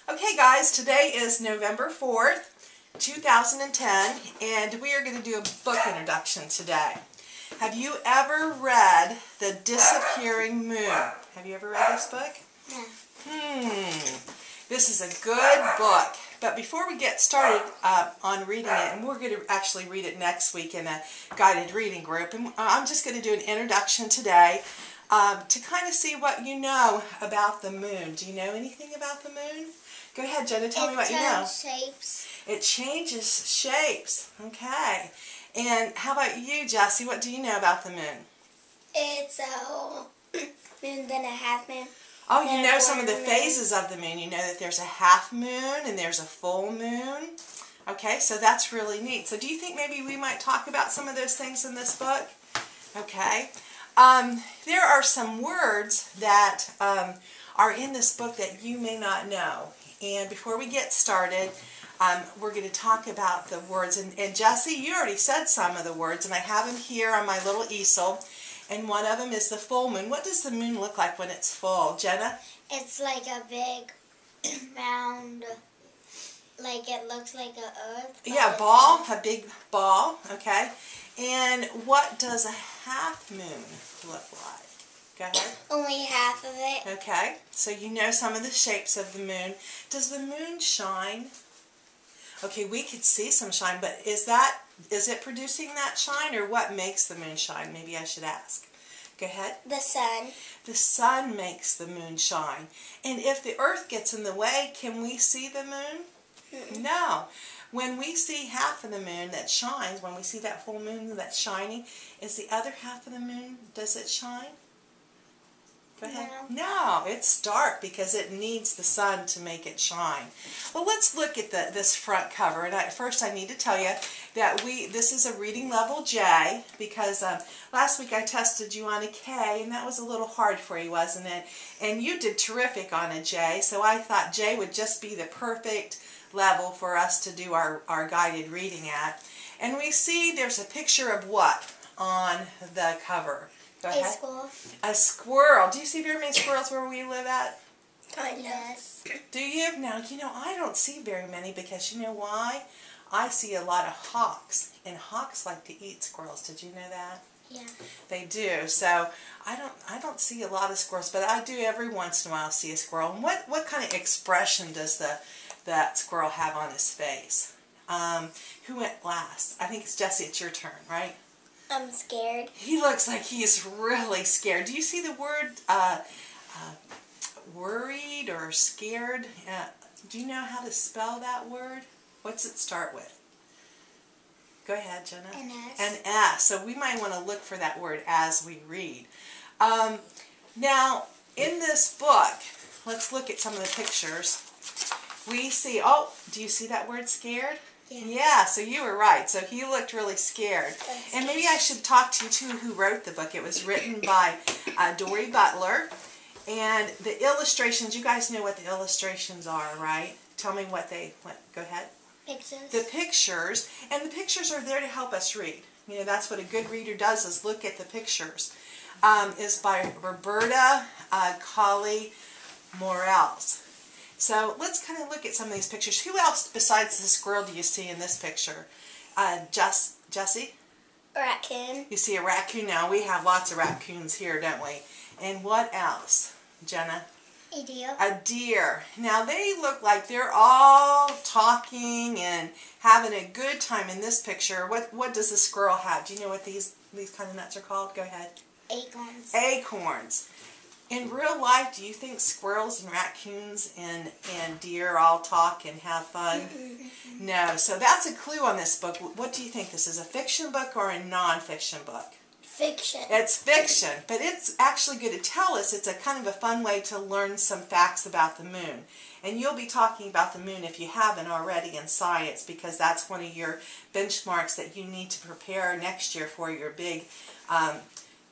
Okay guys, today is November 4th, 2010, and we are going to do a book introduction today. Have you ever read The Disappearing Moon? Have you ever read this book? No. This is a good book. But before we get started on reading it, and we're going to actually read it next week in a guided reading group, and I'm just going to do an introduction today to kind of see what you know about the moon. Do you know anything about the moon? Go ahead, Jenna, tell me what you know. It changes shapes. It changes shapes. Okay. And how about you, Jessie? What do you know about the moon? It's a moon, then a half moon. Oh, you know some of the phases of the moon. You know that there's a half moon and there's a full moon. Okay, so that's really neat. So do you think maybe we might talk about some of those things in this book? Okay. There are some words that are in this book that you may not know. And before we get started, we're going to talk about the words. And Jessie, you already said some of the words, and I have them here on my little easel. And one of them is the full moon. What does the moon look like when it's full? Jenna? It's like a big, round, like it looks like an earth. Yeah, ball, a big ball, okay. And what does a half moon look like? Go ahead. Only half of it. Okay, so you know some of the shapes of the moon. Does the moon shine? Okay, we could see some shine, but is it producing that shine, or what makes the moon shine? Maybe I should ask. Go ahead. The sun. The sun makes the moon shine. And if the earth gets in the way, can we see the moon? No. When we see half of the moon that shines, when we see that full moon that's shining, is the other half of the moon, does it shine? Go ahead. No, it's dark because it needs the sun to make it shine. Well, let's look at this front cover. And first I need to tell you that this is a reading level J, because last week I tested you on a K, and that was a little hard for you, wasn't it? And you did terrific on a J, so I thought J would just be the perfect level for us to do our guided reading at. And we see there's a picture of what on the cover? Go ahead. A squirrel. A squirrel. Do you see very many squirrels where we live at? Yes. Do you? Now, I don't see very many, because you know why? I see a lot of hawks, and hawks like to eat squirrels. Did you know that? Yeah. They do. So I don't see a lot of squirrels, but I do every once in a while see a squirrel. And what kind of expression does that squirrel have on his face? Who went last? I think it's Jessie. It's your turn, right? I'm scared. He looks like he's really scared. Do you see the word worried or scared? Do you know how to spell that word? What's it start with? Go ahead, Jenna. An S. An S. So we might want to look for that word as we read. Now, in this book, let's look at some of the pictures. We see, oh, do you see that word scared? Yeah, so you were right. So he looked really scared. And maybe I should talk to you, too, who wrote the book. It was written by Dory Butler. And the illustrations, you guys know what the illustrations are, right? Tell me what go ahead. Pictures. The pictures. And the pictures are there to help us read. You know, that's what a good reader does, is look at the pictures. Is by Roberta Colley Morales. So let's kind of look at some of these pictures. Who else besides the squirrel do you see in this picture? Jessie? A raccoon. You see a raccoon now. We have lots of raccoons here, don't we? And what else, Jenna? A deer. A deer. Now they look like they're all talking and having a good time in this picture. What does the squirrel have? Do you know what these kind of nuts are called? Go ahead. Acorns. Acorns. In real life, do you think squirrels and raccoons and deer all talk and have fun? No. So that's a clue on this book. What do you think? This is a fiction book or a non-fiction book? Fiction. It's fiction, but it's actually going to tell us. It's a kind of a fun way to learn some facts about the moon. And you'll be talking about the moon, if you haven't already, in science, because that's one of your benchmarks that you need to prepare next year for your big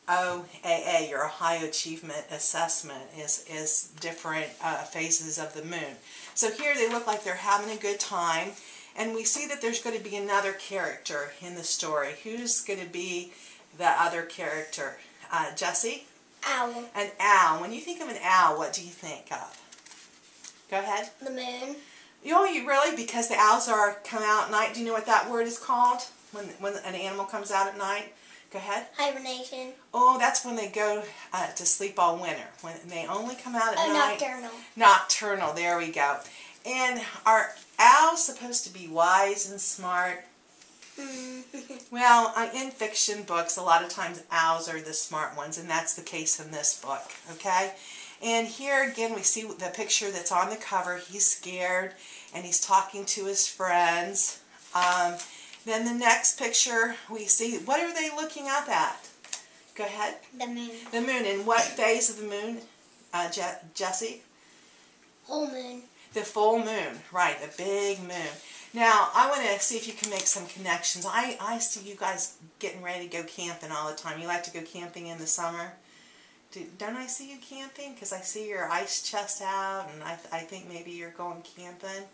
OAA, your Ohio Achievement Assessment, is different phases of the moon. So here they look like they're having a good time, and we see that there's going to be another character in the story. Who's going to be the other character? Jessie? Owl. An owl. When you think of an owl, what do you think of? Go ahead. The moon. Oh, you really? Because the owls come out at night. Do you know what that word is called? When an animal comes out at night? Go ahead. Hibernation. Oh, that's when they go to sleep all winter. When they only come out at night. Nocturnal. Nocturnal. There we go. And are owls supposed to be wise and smart? Well, in fiction books, a lot of times owls are the smart ones, and that's the case in this book, okay? And here again, we see the picture that's on the cover. He's scared, and he's talking to his friends. Then the next picture, we see, what are they looking up at? Go ahead. The moon. The moon. And what phase of the moon, Jessie? Whole moon. The full moon, right, the big moon. Now, I want to see if you can make some connections. I see you guys getting ready to go camping all the time. You like to go camping in the summer? Don't I see you camping? Because I see your ice chest out, and I think maybe you're going camping.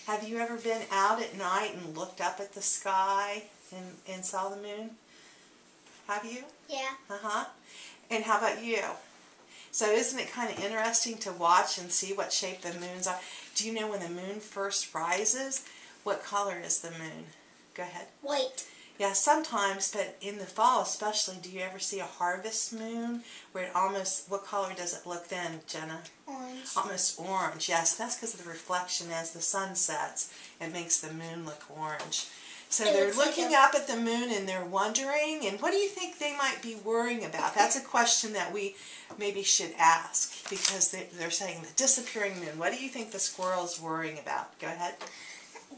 Have you ever been out at night and looked up at the sky and saw the moon? Have you? Yeah. Uh-huh. And how about you? So isn't it kind of interesting to watch and see what shape the moons are? Do you know when the moon first rises, what color is the moon? Go ahead. White. Yeah, sometimes, but in the fall especially, do you ever see a harvest moon where it almost, what color does it look then, Jenna? Orange. Almost orange, yes. That's because of the reflection as the sun sets. It makes the moon look orange. So they're looking up at the moon and they're wondering, and what do you think they might be worrying about? That's a question that we maybe should ask, because they're saying the disappearing moon. What do you think the squirrel's worrying about? Go ahead.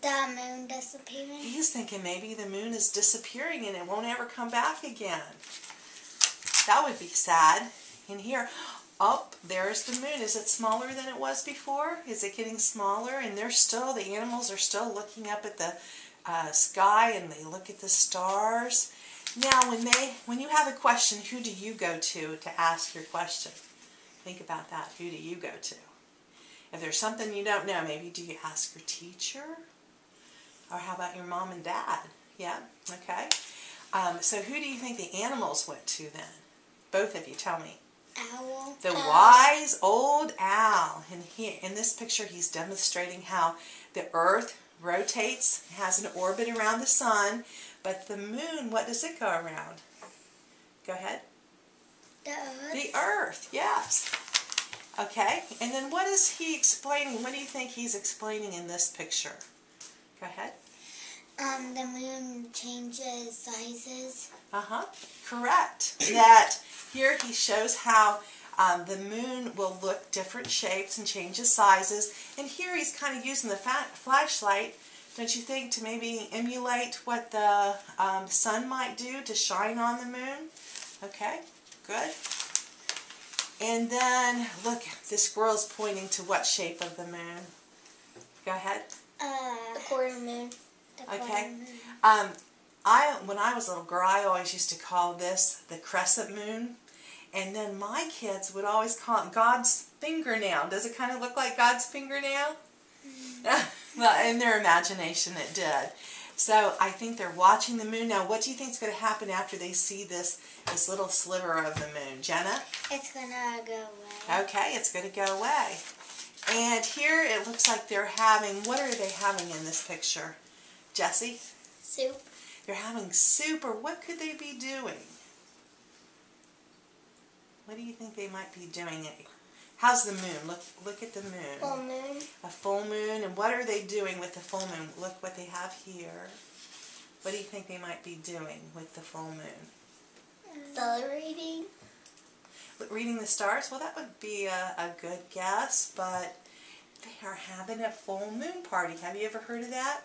The moon disappearing. He's thinking maybe the moon is disappearing and it won't ever come back again. That would be sad. And here, oh, there's the moon. Is it smaller than it was before? Is it getting smaller? And the animals are still looking up at the sky, and they look at the stars. Now, when you have a question, who do you go to ask your question? Think about that. Who do you go to? If there's something you don't know, maybe do you ask your teacher? Or how about your mom and dad? Yeah? Okay. So who do you think the animals went to then? Both of you, tell me. Owl. The wise old owl. And here, in this picture, he's demonstrating how the earth rotates, has an orbit around the sun, but the moon, what does it go around? Go ahead. The earth. The earth, yes. Okay, and then what is he explaining? What do you think he's explaining in this picture? Go ahead. The moon changes sizes. Correct. That here he shows how the moon will look different shapes and changes sizes. And here he's kind of using the flashlight, don't you think, to maybe emulate what the sun might do to shine on the moon? Okay, good. And then, look, the squirrel's pointing to what shape of the moon? Go ahead. The quarter moon. Okay. When I was a little girl, I always used to call this the crescent moon. And then my kids would always call it God's fingernail. Does it kind of look like God's fingernail? Well, in their imagination it did. So I think they're watching the moon. Now, what do you think is going to happen after they see this little sliver of the moon? Jenna? It's going to go away. Okay, it's going to go away. And here it looks like they're having, what are they having in this picture? Jessie? Soup. They're having soup, or what could they be doing? What do you think they might be doing? How's the moon? Look at the moon. Full moon. A full moon. And what are they doing with the full moon? Look what they have here. What do you think they might be doing with the full moon? Celebrating. Reading the stars? Well, that would be a good guess, but they are having a full moon party. Have you ever heard of that?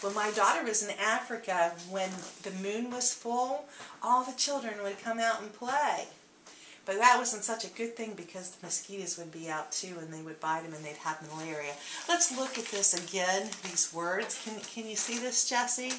When my daughter was in Africa, when the moon was full, all the children would come out and play. But that wasn't such a good thing because the mosquitoes would be out too and they would bite them and they'd have malaria. Let's look at this again, these words. Can you see this, Jessie?